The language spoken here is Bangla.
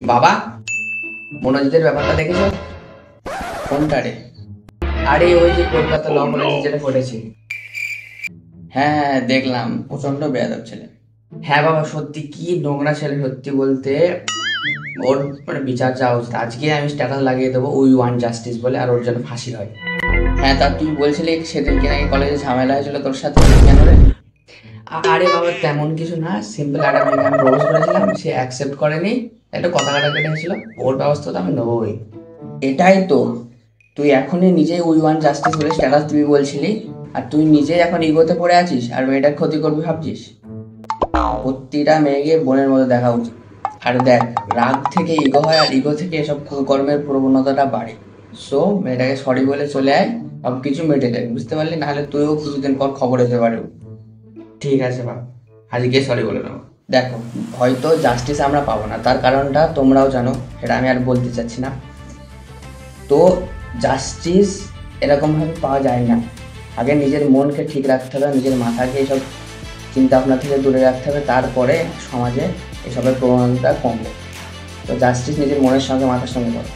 বাবা, মনোজিতের ব্যাপারটা দেখেছো? কোনটা রে? আরে ওই যে কলকাতা ল কলেজে যেটা ঘটেছে। হ্যাঁ হ্যাঁ হ্যাঁ, দেখলাম। প্রচন্ড বেয়াদব ছেলে। হ্যাঁ বাবা, সত্যি কি নোংরা ছেলে। সত্যি বলতে ওর মানে বিচার চাওয়া উচিত। আজকে আমি স্ট্যাটাস লাগিয়ে দেবো উই ওয়ান্ট জাস্টিস বলে, আর ওর যেন ফাঁসি হয়। হ্যাঁ, তা তুই বলছিলি সেদিনকে নাকি কলেজে ঝামেলা হয়েছিল তোর সাথে, কেন রে? আরে বাবা, তেমন কিছু না। সিম্পল একটা মেয়েকে আমি প্রপোজ করেছিলাম, সে অ্যাকসেপ্ট করেনি। একটা কথা কাটাকাটি হয়েছিল। ওর ব্যবস্থা তো আমি নেবোই। এটাই তো, তুই এখনই নিজে উই ওয়ান্ট জাস্টিস বলে স্ট্যাটাস দিবি বলছিলি, আর তুই নিজে এখন ইগোতে পড়ে আছিস আর মেয়েটার ক্ষতি করবি ভাবছিস। প্রতিটা মেয়েকে বোনের মতো দেখা উচিত। আর দেখ, রাগ থেকে ইগো হয়, আর ইগো থেকে এসব কুকর্মের প্রবণতাটা বাড়ে। সো মেয়েটাকে সরি বলে চলে আয়, সব কিছু মেটে যায়, বুঝতে পারলি? নাহলে তুইও কিছুদিন পর খবর হতে পারে। ঠিক আছে বাবা, আজকে সরি বলে নেবো। দেখো, হয়তো জাস্টিস আমরা পাবো না, তার কারণটা তোমরাও জানো, সেটা আমি আর বলতে চাচ্ছি না। তো জাস্টিস এরকমভাবে পাওয়া যায় না। আগে নিজের মনকে ঠিক রাখতে হবে, নিজের মাথাকে এইসব চিন্তা ভাবনা থেকে দূরে রাখতে হবে, তারপরে সমাজে এসবের প্রবণতা কমবে। তো জাস্টিস নিজের মনের সঙ্গে মাথার সঙ্গে করো।